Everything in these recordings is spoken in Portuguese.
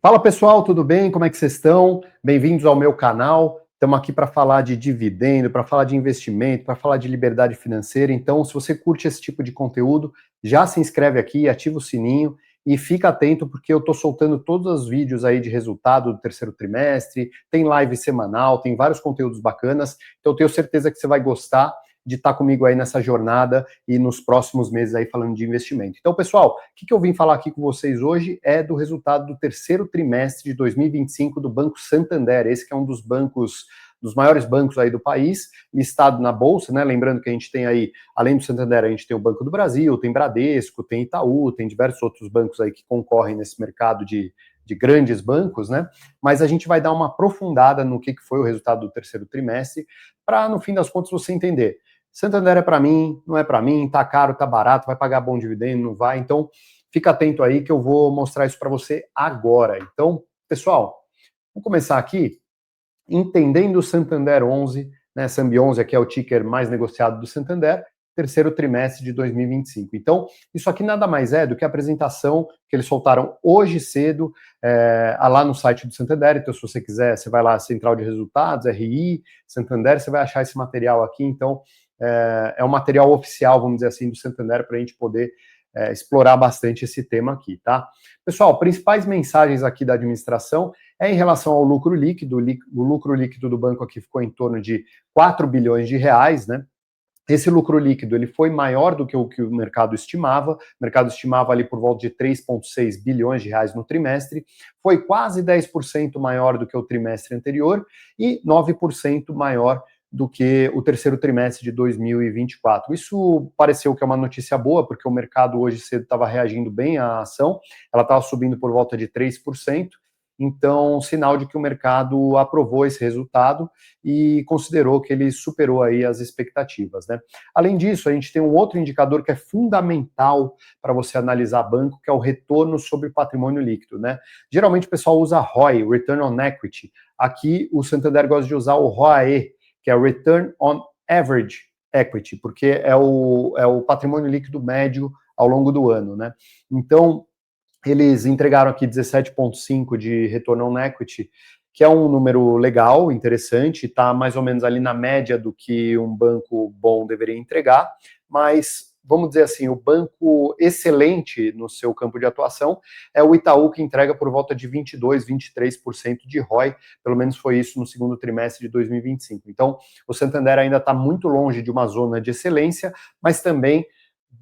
Fala pessoal, tudo bem? Como é que vocês estão? Bem-vindos ao meu canal. Estamos aqui para falar de dividendo, para falar de investimento, para falar de liberdade financeira. Então, se você curte esse tipo de conteúdo, já se inscreve aqui, ativa o sininho e fica atento porque eu estou soltando todos os vídeos aí de resultado do terceiro trimestre, tem live semanal, tem vários conteúdos bacanas. Então, eu tenho certeza que você vai gostar de estar comigo aí nessa jornada e nos próximos meses aí falando de investimento. Então, pessoal, o que eu vim falar aqui com vocês hoje é do resultado do terceiro trimestre de 2025 do Banco Santander, esse que é um dos bancos, dos maiores bancos aí do país, listado na Bolsa, né? Lembrando que a gente tem aí, além do Santander, a gente tem o Banco do Brasil, tem Bradesco, tem Itaú, tem diversos outros bancos aí que concorrem nesse mercado de grandes bancos, né? Mas a gente vai dar uma aprofundada no que foi o resultado do terceiro trimestre, para, no fim das contas, você entender. Santander é para mim, não é para mim, tá caro, tá barato, vai pagar bom dividendo, não vai. Então, fica atento aí que eu vou mostrar isso para você agora. Então, pessoal, vamos começar aqui entendendo o Santander 11, né? Sambi 11 aqui é o ticker mais negociado do Santander, terceiro trimestre de 2025. Então, isso aqui nada mais é do que a apresentação que eles soltaram hoje cedo lá no site do Santander. Então, se você quiser, você vai lá, Central de Resultados, RI, Santander, você vai achar esse material aqui. Então, é um material oficial, vamos dizer assim, do Santander para a gente poder explorar bastante esse tema aqui, tá? Pessoal, principais mensagens aqui da administração em relação ao lucro líquido. O lucro líquido do banco aqui ficou em torno de 4 bilhões de reais, né? Esse lucro líquido ele foi maior do que o mercado estimava. O mercado estimava ali por volta de 3,6 bilhões de reais no trimestre. Foi quase 10% maior do que o trimestre anterior e 9% maior do que o terceiro trimestre de 2024. Isso pareceu que é uma notícia boa, porque o mercado hoje cedo estava reagindo bem à ação, ela estava subindo por volta de 3%. Então, sinal de que o mercado aprovou esse resultado e considerou que ele superou aí as expectativas, né? Além disso, a gente tem um outro indicador que é fundamental para você analisar banco, que é o retorno sobre patrimônio líquido, né? Geralmente o pessoal usa ROI, Return on Equity. Aqui o Santander gosta de usar o ROAE, que é Return on Average Equity, porque é o patrimônio líquido médio ao longo do ano, né? Então, eles entregaram aqui 17,5 de retorno on equity, que é um número legal, interessante, está mais ou menos ali na média do que um banco bom deveria entregar, mas vamos dizer assim, o banco excelente no seu campo de atuação é o Itaú, que entrega por volta de 22, 23% de ROI, pelo menos foi isso no segundo trimestre de 2025. Então, o Santander ainda está muito longe de uma zona de excelência, mas também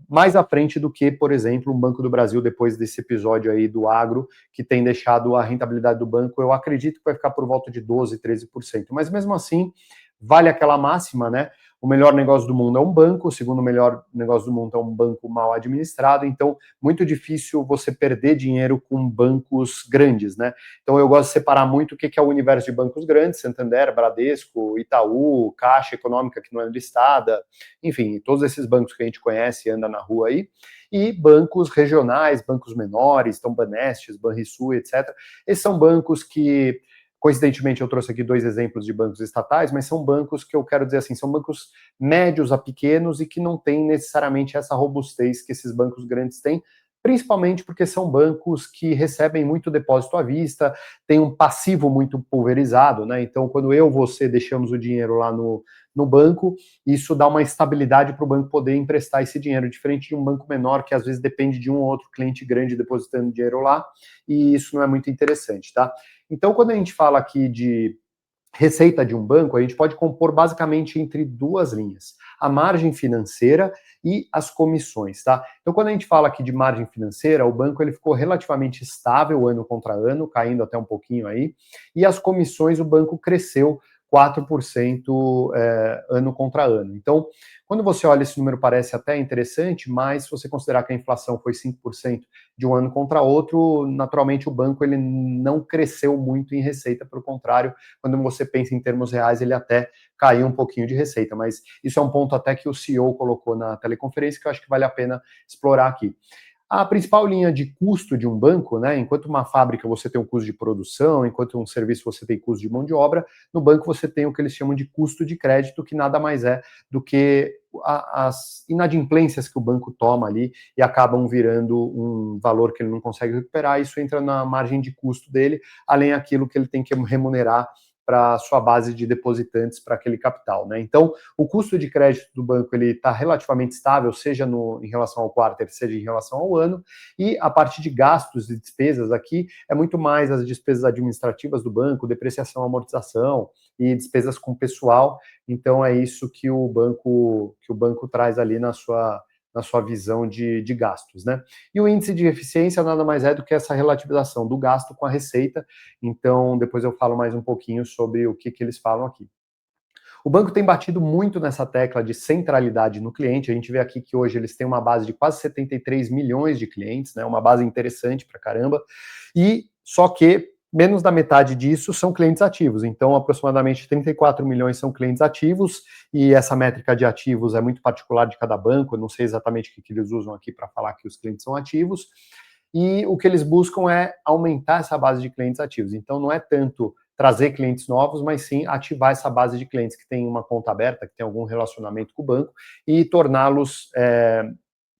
mais à frente do que, por exemplo, o Banco do Brasil, depois desse episódio aí do agro, que tem deixado a rentabilidade do banco, eu acredito que vai ficar por volta de 12, 13%. Mas mesmo assim, vale aquela máxima, né? O melhor negócio do mundo é um banco, o segundo melhor negócio do mundo é um banco mal administrado, então muito difícil você perder dinheiro com bancos grandes, né? Então eu gosto de separar muito o que é o universo de bancos grandes, Santander, Bradesco, Itaú, Caixa Econômica, que não é listada, enfim, todos esses bancos que a gente conhece e anda na rua aí, e bancos regionais, bancos menores, então Banestes, Banrisul, etc. Esses são bancos que, coincidentemente, eu trouxe aqui dois exemplos de bancos estatais, mas são bancos que eu quero dizer assim, são bancos médios a pequenos e que não têm necessariamente essa robustez que esses bancos grandes têm, principalmente porque são bancos que recebem muito depósito à vista, tem um passivo muito pulverizado, né? Então, quando você deixamos o dinheiro lá no banco, isso dá uma estabilidade para o banco poder emprestar esse dinheiro, diferente de um banco menor que às vezes depende de um ou outro cliente grande depositando dinheiro lá, e isso não é muito interessante, tá? Então, quando a gente fala aqui de receita de um banco, a gente pode compor basicamente entre duas linhas: a margem financeira e as comissões, tá? Então, quando a gente fala aqui de margem financeira, o banco ele ficou relativamente estável ano contra ano, caindo até um pouquinho aí, e as comissões o banco cresceu 4% ano contra ano. Então, quando você olha esse número parece até interessante, mas se você considerar que a inflação foi 5% de um ano contra outro, naturalmente o banco ele não cresceu muito em receita, pelo contrário, quando você pensa em termos reais, ele até caiu um pouquinho de receita, mas isso é um ponto até que o CEO colocou na teleconferência que eu acho que vale a pena explorar aqui. A principal linha de custo de um banco, né, enquanto uma fábrica você tem um custo de produção, enquanto um serviço você tem custo de mão de obra, no banco você tem o que eles chamam de custo de crédito, que nada mais é do que as inadimplências que o banco toma ali e acabam virando um valor que ele não consegue recuperar, isso entra na margem de custo dele, além daquilo que ele tem que remunerar para a sua base de depositantes para aquele capital, né? Então, o custo de crédito do banco ele está relativamente estável, seja em relação ao quarter, seja em relação ao ano, e a parte de gastos e despesas aqui é muito mais as despesas administrativas do banco, depreciação, amortização e despesas com pessoal. Então, é isso que o banco traz ali na sua visão de gastos, né? E o índice de eficiência nada mais é do que essa relativização do gasto com a receita. Então, depois eu falo mais um pouquinho sobre o que eles falam aqui. O banco tem batido muito nessa tecla de centralidade no cliente. A gente vê aqui que hoje eles têm uma base de quase 73 milhões de clientes, né? Uma base interessante pra caramba. E só que menos da metade disso são clientes ativos. Então, aproximadamente 34 milhões são clientes ativos, e essa métrica de ativos é muito particular de cada banco. Eu não sei exatamente o que eles usam aqui para falar que os clientes são ativos. E o que eles buscam é aumentar essa base de clientes ativos. Então, não é tanto trazer clientes novos, mas sim ativar essa base de clientes que tem uma conta aberta, que tem algum relacionamento com o banco, e torná-los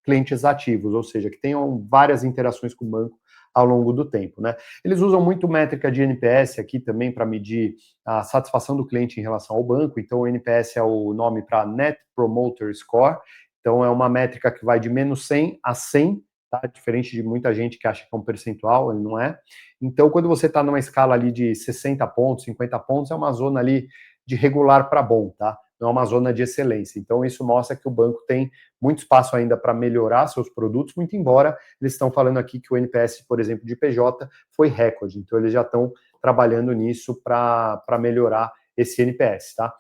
clientes ativos, ou seja, que tenham várias interações com o banco ao longo do tempo, né? Eles usam muito métrica de NPS aqui também para medir a satisfação do cliente em relação ao banco. Então, o NPS é o nome para Net Promoter Score. Então, é uma métrica que vai de menos 100 a 100, tá? Diferente de muita gente que acha que é um percentual, ele não é. Então, quando você está numa escala ali de 60 pontos, 50 pontos, é uma zona ali de regular para bom, tá? Não é uma zona de excelência. Então, isso mostra que o banco tem muito espaço ainda para melhorar seus produtos, muito embora eles estão falando aqui que o NPS, por exemplo, de PJ foi recorde. Então, eles já estão trabalhando nisso para melhorar esse NPS, tá?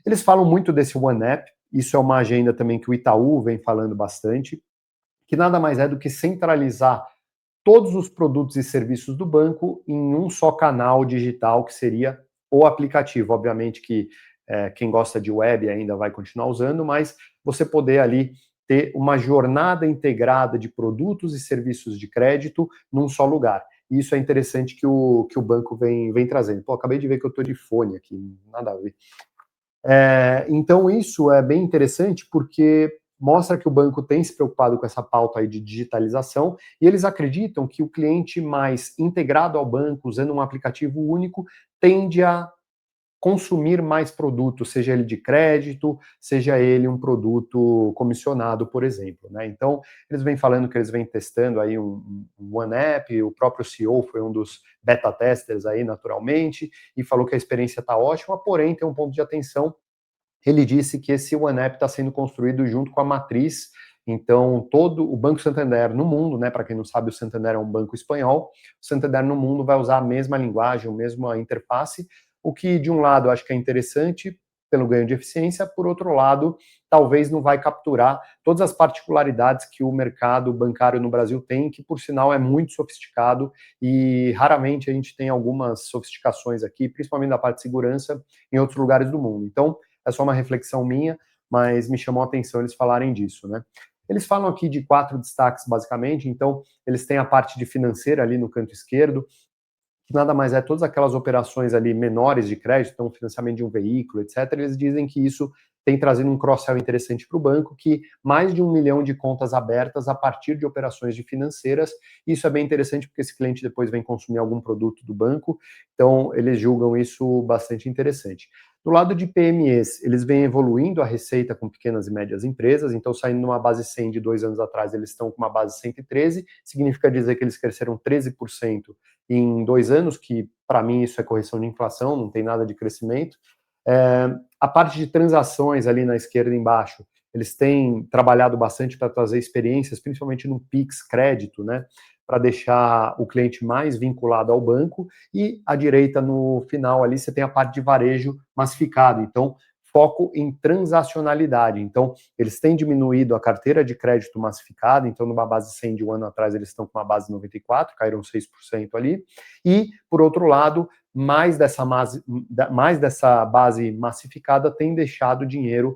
Eles falam muito desse One App, isso é uma agenda também que o Itaú vem falando bastante, que nada mais é do que centralizar todos os produtos e serviços do banco em um só canal digital, que seria o aplicativo. Obviamente que quem gosta de web ainda vai continuar usando, mas você poder ali ter uma jornada integrada de produtos e serviços de crédito num só lugar. E isso é interessante que o banco vem trazendo. Pô, acabei de ver que eu estou de fone aqui, nada a ver. Então, isso é bem interessante porque mostra que o banco tem se preocupado com essa pauta aí de digitalização, e eles acreditam que o cliente mais integrado ao banco, usando um aplicativo único, tende a consumir mais produtos, seja ele de crédito, seja ele um produto comissionado, por exemplo, né? Então, eles vêm falando que eles vêm testando aí um One App, o próprio CEO foi um dos beta testers aí, naturalmente, e falou que a experiência está ótima, porém tem um ponto de atenção. Ele disse que esse One App está sendo construído junto com a matriz. Então, todo o Banco Santander no mundo, né, para quem não sabe, o Santander é um banco espanhol, o Santander no mundo vai usar a mesma linguagem, a mesma interface, o que, de um lado, acho que é interessante pelo ganho de eficiência, por outro lado, talvez não vai capturar todas as particularidades que o mercado bancário no Brasil tem, que, por sinal, é muito sofisticado, e raramente a gente tem algumas sofisticações aqui, principalmente da parte de segurança, em outros lugares do mundo. Então, é só uma reflexão minha, mas me chamou a atenção eles falarem disso, né? Eles falam aqui de 4 destaques, basicamente. Então, eles têm a parte de financeira ali no canto esquerdo, que nada mais é todas aquelas operações ali menores de crédito, então financiamento de um veículo, etc. Eles dizem que isso tem trazido um cross-sell interessante para o banco, que mais de 1 milhão de contas abertas a partir de operações de financeiras. Isso é bem interessante porque esse cliente depois vem consumir algum produto do banco, então eles julgam isso bastante interessante. Do lado de PMEs, eles vêm evoluindo a receita com pequenas e médias empresas, então saindo de uma base 100 de 2 anos atrás, eles estão com uma base 113, significa dizer que eles cresceram 13% em 2 anos, que para mim isso é correção de inflação, não tem nada de crescimento. A parte de transações ali na esquerda embaixo, eles têm trabalhado bastante para trazer experiências, principalmente no Pix crédito, né, para deixar o cliente mais vinculado ao banco, e à direita, no final ali, você tem a parte de varejo massificado, então foco em transacionalidade. Então, eles têm diminuído a carteira de crédito massificada, então numa base 100 de um ano atrás, eles estão com uma base 94, caíram 6% ali, e, por outro lado, mais dessa base massificada tem deixado dinheiro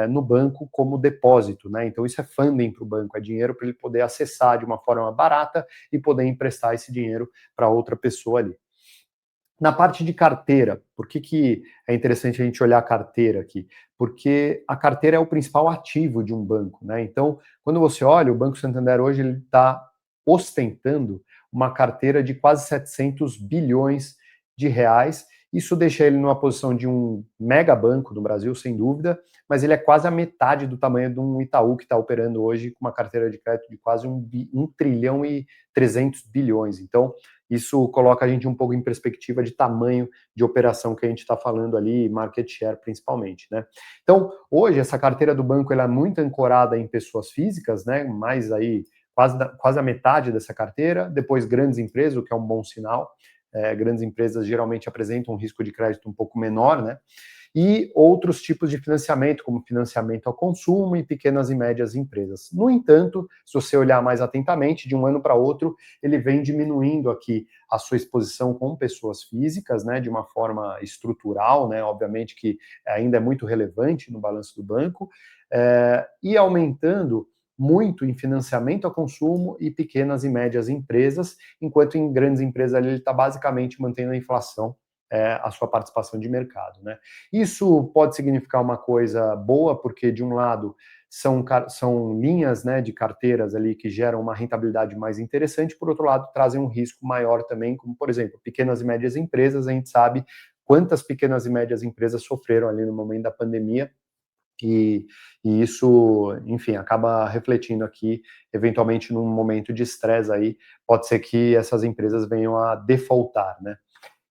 no banco como depósito, né? Então isso é funding para o banco, é dinheiro para ele poder acessar de uma forma barata e poder emprestar esse dinheiro para outra pessoa ali. Na parte de carteira, por que é interessante a gente olhar a carteira aqui? Porque a carteira é o principal ativo de um banco, né? Então, quando você olha, o Banco Santander hoje ele está ostentando uma carteira de quase 700 bilhões de reais. Isso deixa ele numa posição de um mega banco no Brasil, sem dúvida, mas ele é quase a metade do tamanho de um Itaú que está operando hoje com uma carteira de crédito de quase 1 trilhão e 300 bilhões. Então, isso coloca a gente um pouco em perspectiva de tamanho de operação que a gente está falando ali, market share principalmente, né? Então, hoje, essa carteira do banco ela é muito ancorada em pessoas físicas, né? Mais aí, quase a metade dessa carteira, depois grandes empresas, o que é um bom sinal. Grandes empresas geralmente apresentam um risco de crédito um pouco menor, né? E outros tipos de financiamento, como financiamento ao consumo e pequenas e médias empresas. No entanto, se você olhar mais atentamente, de um ano para outro, ele vem diminuindo aqui a sua exposição com pessoas físicas, né, de uma forma estrutural, né, obviamente que ainda é muito relevante no balanço do banco, e aumentando muito em financiamento ao consumo e pequenas e médias empresas, enquanto em grandes empresas ele está basicamente mantendo a inflação, a sua participação de mercado, né? Isso pode significar uma coisa boa, porque de um lado são linhas, né, de carteiras ali que geram uma rentabilidade mais interessante, por outro lado trazem um risco maior também, como por exemplo, pequenas e médias empresas, a gente sabe quantas pequenas e médias empresas sofreram ali no momento da pandemia, e isso, enfim, acaba refletindo aqui, eventualmente num momento de estresse aí, pode ser que essas empresas venham a defaultar, né?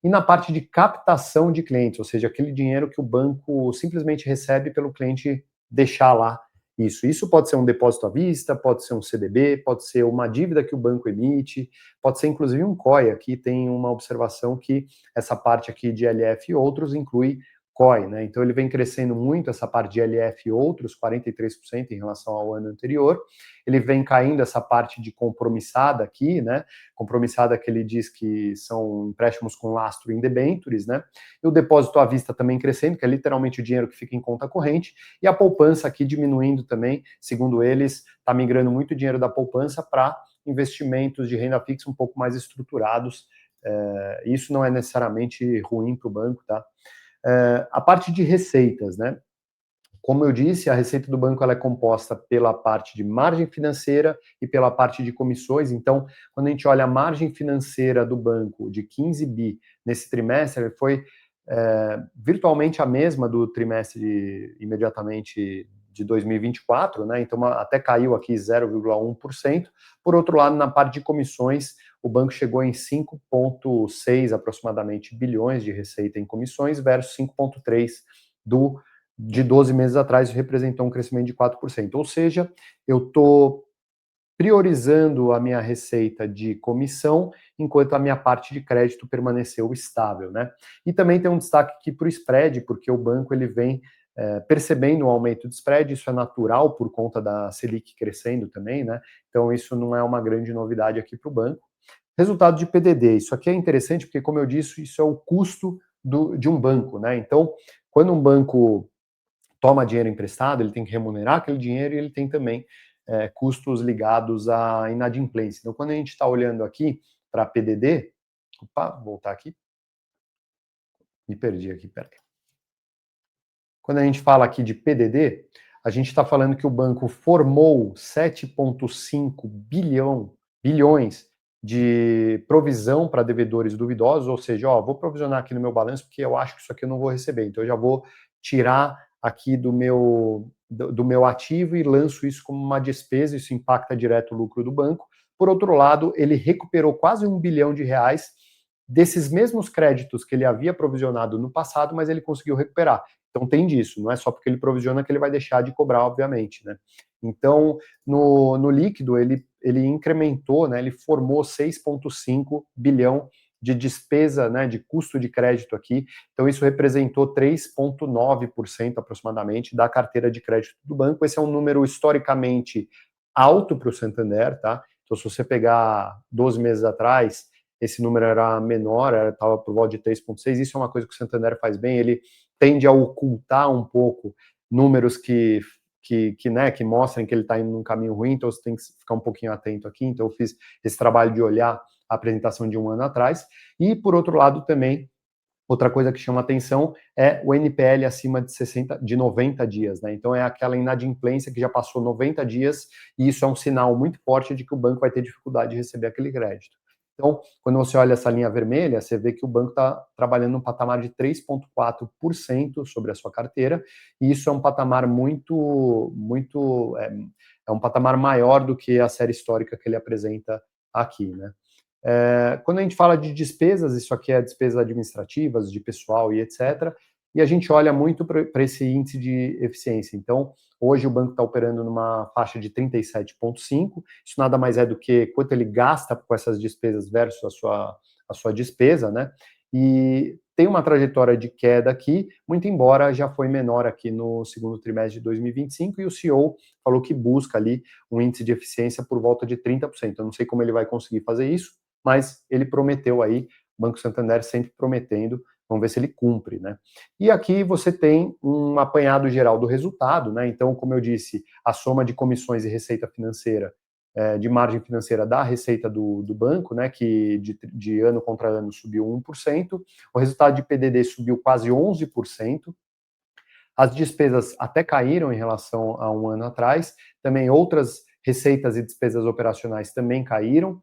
E na parte de captação de clientes, ou seja, aquele dinheiro que o banco simplesmente recebe pelo cliente deixar lá isso. Isso pode ser um depósito à vista, pode ser um CDB, pode ser uma dívida que o banco emite, pode ser inclusive um COI. Aqui tem uma observação que essa parte aqui de LF e outros inclui COI, né? Então ele vem crescendo muito essa parte de LF e outros, 43% em relação ao ano anterior. Ele vem caindo essa parte de compromissada aqui, né? Compromissada que ele diz que são empréstimos com lastro em debêntures, né? E o depósito à vista também crescendo, que é literalmente o dinheiro que fica em conta corrente, e a poupança aqui diminuindo também, segundo eles, está migrando muito dinheiro da poupança para investimentos de renda fixa um pouco mais estruturados. Isso não é necessariamente ruim para o banco, tá? A parte de receitas, né? Como eu disse, a receita do banco ela é composta pela parte de margem financeira e pela parte de comissões. Então, quando a gente olha a margem financeira do banco de 15 bi nesse trimestre, foi virtualmente a mesma do trimestre imediatamente de 2024, né? Então, até caiu aqui 0,1%. Por outro lado, na parte de comissões, o banco chegou em 5,6 aproximadamente bilhões de receita em comissões versus 5,3 de 12 meses atrás, representou um crescimento de 4%. Ou seja, eu estou priorizando a minha receita de comissão, enquanto a minha parte de crédito permaneceu estável, né? E também tem um destaque aqui para o spread, porque o banco ele vem percebendo um aumento de spread, isso é natural por conta da Selic crescendo também, né? Então isso não é uma grande novidade aqui para o banco. Resultado de PDD, isso aqui é interessante porque, como eu disse, isso é o custo de um banco, né? Então, quando um banco toma dinheiro emprestado, ele tem que remunerar aquele dinheiro e ele tem também custos ligados à inadimplência. Então, quando a gente está olhando aqui para PDD, opa, voltar aqui, me perdi aqui, peraí. Quando a gente fala aqui de PDD, a gente está falando que o banco formou 7,5 bilhões de provisão para devedores duvidosos, ou seja, vou provisionar aqui no meu balanço porque eu acho que isso aqui eu não vou receber, então eu já vou tirar aqui do meu ativo e lanço isso como uma despesa, isso impacta direto o lucro do banco. Por outro lado, ele recuperou quase 1 bilhão de reais desses mesmos créditos que ele havia provisionado no passado, mas ele conseguiu recuperar. Então tem disso, não é só porque ele provisiona que ele vai deixar de cobrar, obviamente, né? Então, no líquido, ele incrementou, né, ele formou 6,5 bilhão de despesa, né, de custo de crédito aqui, então isso representou 3,9% aproximadamente da carteira de crédito do banco. Esse é um número historicamente alto para o Santander, tá? Então, se você pegar 12 meses atrás, esse número era menor, estava por volta de 3,6. Isso é uma coisa que o Santander faz bem, ele tende a ocultar um pouco números que mostrem que ele está indo num caminho ruim, então você tem que ficar um pouquinho atento aqui. Então eu fiz esse trabalho de olhar a apresentação de um ano atrás. E, por outro lado, também, outra coisa que chama atenção é o NPL acima de 90 dias, né? Então é aquela inadimplência que já passou 90 dias, e isso é um sinal muito forte de que o banco vai ter dificuldade de receber aquele crédito. Então, quando você olha essa linha vermelha, você vê que o banco está trabalhando num patamar de 3,4% sobre a sua carteira, e isso é um patamar é um patamar maior do que a série histórica que ele apresenta aqui, né? Quando a gente fala de despesas, isso aqui é despesas administrativas, de pessoal e etc., e a gente olha muito para esse índice de eficiência. Então, hoje o banco está operando numa faixa de 37,5, isso nada mais é do que quanto ele gasta com essas despesas versus a sua despesa, né? E tem uma trajetória de queda aqui, muito embora já foi menor aqui no segundo trimestre de 2025, e o CEO falou que busca ali um índice de eficiência por volta de 30%. Eu não sei como ele vai conseguir fazer isso, mas ele prometeu aí, o Banco Santander sempre prometendo, vamos ver se ele cumpre, né? E aqui você tem um apanhado geral do resultado, né? Então, como eu disse, a soma de comissões e receita financeira, de margem financeira da receita do banco, né, que de ano contra ano subiu 1%, o resultado de PDD subiu quase 11%, as despesas até caíram em relação a um ano atrás, também outras receitas e despesas operacionais também caíram,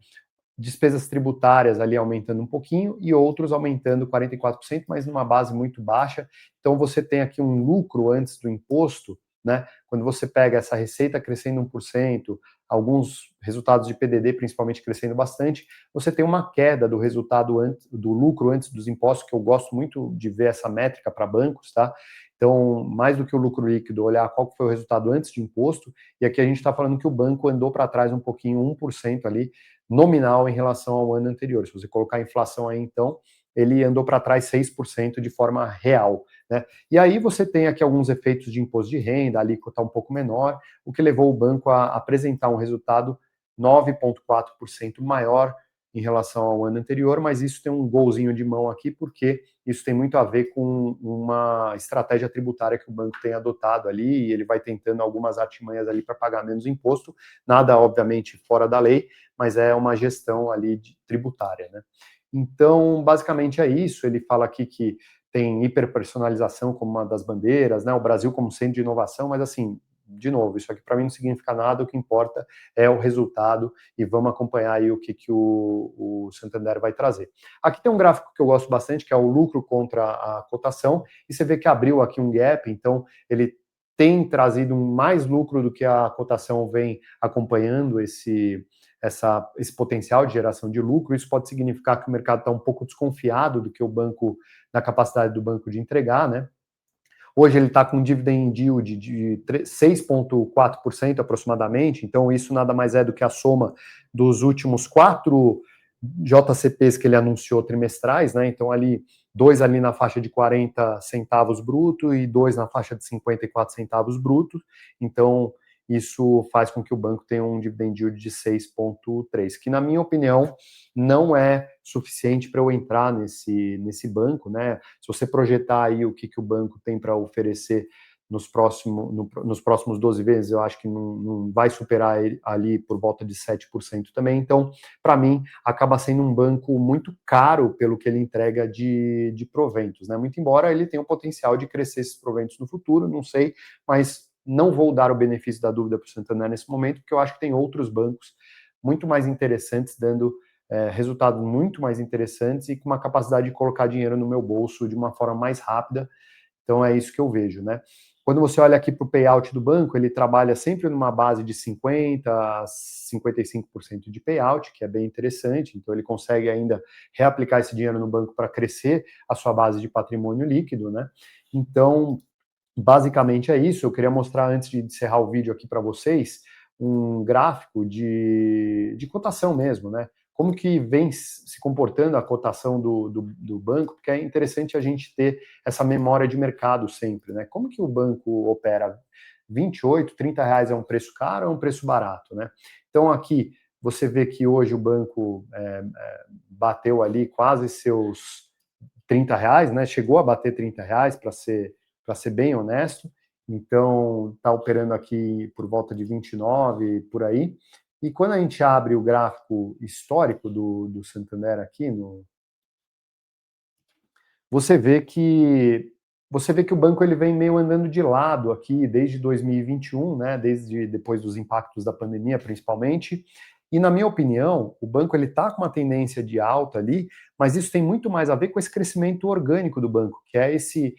despesas tributárias ali aumentando um pouquinho e outros aumentando 44%, mas numa base muito baixa. Então você tem aqui um lucro antes do imposto, né? Quando você pega essa receita crescendo 1%, alguns resultados de PDD principalmente crescendo bastante, você tem uma queda do resultado do lucro antes dos impostos, que eu gosto muito de ver essa métrica para bancos, tá? Então, mais do que o lucro líquido, olhar qual foi o resultado antes de imposto, e aqui a gente está falando que o banco andou para trás um pouquinho, 1% ali, nominal em relação ao ano anterior. Se você colocar a inflação aí, então, ele andou para trás 6% de forma real, né? E aí você tem aqui alguns efeitos de imposto de renda, a alíquota um pouco menor, o que levou o banco a apresentar um resultado 9,4% maior em relação ao ano anterior, mas isso tem um golzinho de mão aqui, porque isso tem muito a ver com uma estratégia tributária que o banco tem adotado ali, e ele vai tentando algumas artimanhas ali para pagar menos imposto, nada, obviamente, fora da lei, mas é uma gestão ali tributária, né? Então, basicamente é isso. Ele fala aqui que tem hiperpersonalização como uma das bandeiras, né? O Brasil como centro de inovação, mas assim, de novo, isso aqui para mim não significa nada, o que importa é o resultado, e vamos acompanhar aí o que o Santander vai trazer. Aqui tem um gráfico que eu gosto bastante, que é o lucro contra a cotação, e você vê que abriu aqui um gap, então ele tem trazido mais lucro do que a cotação vem acompanhando esse potencial de geração de lucro. Isso pode significar que o mercado está um pouco desconfiado do que o banco, da capacidade do banco de entregar, né? Hoje ele está com um dividend yield de 6,4% aproximadamente, então isso nada mais é do que a soma dos últimos 4 JCPs que ele anunciou trimestrais, né? Então ali, 2 ali na faixa de 40 centavos bruto e 2 na faixa de 54 centavos bruto. Então isso faz com que o banco tenha um dividend yield de 6,3, que na minha opinião não é suficiente para eu entrar nesse banco, né? Se você projetar aí o que o banco tem para oferecer nos próximos 12 meses, eu acho que não vai superar ele ali por volta de 7% também. Então, para mim, acaba sendo um banco muito caro pelo que ele entrega de proventos, né? Muito embora ele tenha o potencial de crescer esses proventos no futuro, não sei, mas não vou dar o benefício da dúvida para o Santander nesse momento, porque eu acho que tem outros bancos muito mais interessantes, dando resultados muito mais interessantes e com uma capacidade de colocar dinheiro no meu bolso de uma forma mais rápida. Então é isso que eu vejo, né? Quando você olha aqui para o payout do banco, ele trabalha sempre numa base de 50% a 55% de payout, que é bem interessante. Então ele consegue ainda reaplicar esse dinheiro no banco para crescer a sua base de patrimônio líquido, né? Então, basicamente é isso. Eu queria mostrar, antes de encerrar o vídeo aqui para vocês, um gráfico de cotação mesmo, né? Como que vem se comportando a cotação do banco, porque é interessante a gente ter essa memória de mercado sempre, né? Como que o banco opera? 28, 30 reais é um preço caro ou é um preço barato, né? Então aqui você vê que hoje o banco bateu ali quase seus 30 reais, né? Chegou a bater 30 reais, para ser bem honesto, então está operando aqui por volta de 29, por aí. E quando a gente abre o gráfico histórico do Santander aqui, você vê que o banco ele vem meio andando de lado aqui desde 2021, né, desde depois dos impactos da pandemia, principalmente. E na minha opinião, o banco ele está com uma tendência de alta ali, mas isso tem muito mais a ver com esse crescimento orgânico do banco, que é esse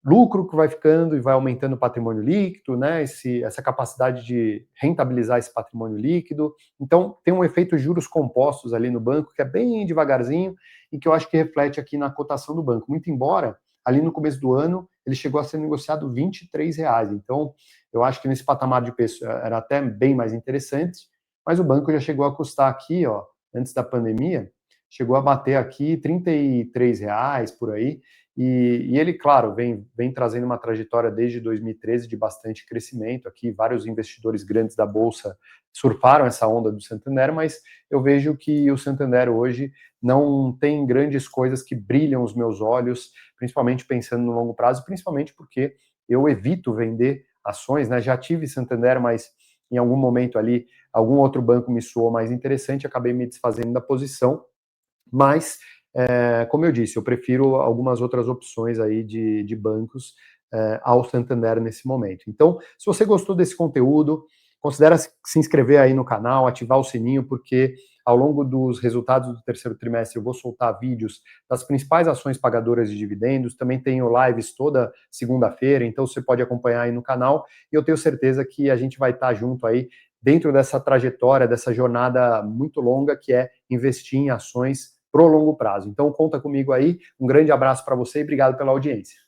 lucro que vai ficando e vai aumentando o patrimônio líquido, né, essa capacidade de rentabilizar esse patrimônio líquido. Então, tem um efeito juros compostos ali no banco, que é bem devagarzinho, e que eu acho que reflete aqui na cotação do banco. Muito embora, ali no começo do ano, ele chegou a ser negociado R$ 23. Então, eu acho que nesse patamar de preço era até bem mais interessante, mas o banco já chegou a custar aqui, ó, antes da pandemia, chegou a bater aqui R$ 33 por aí, e ele, claro, vem trazendo uma trajetória desde 2013 de bastante crescimento aqui, vários investidores grandes da Bolsa surfaram essa onda do Santander, mas eu vejo que o Santander hoje não tem grandes coisas que brilham os meus olhos, principalmente pensando no longo prazo, principalmente porque eu evito vender ações, né? Já tive Santander, mas em algum momento ali, algum outro banco me soou mais interessante, acabei me desfazendo da posição, mas, como eu disse, eu prefiro algumas outras opções aí de bancos ao Santander nesse momento. Então, se você gostou desse conteúdo, considere se inscrever aí no canal, ativar o sininho, porque ao longo dos resultados do terceiro trimestre eu vou soltar vídeos das principais ações pagadoras de dividendos, também tenho lives toda segunda-feira, então você pode acompanhar aí no canal, e eu tenho certeza que a gente vai estar junto aí dentro dessa trajetória, dessa jornada muito longa que é investir em ações pro longo prazo. Então conta comigo aí, um grande abraço para você e obrigado pela audiência.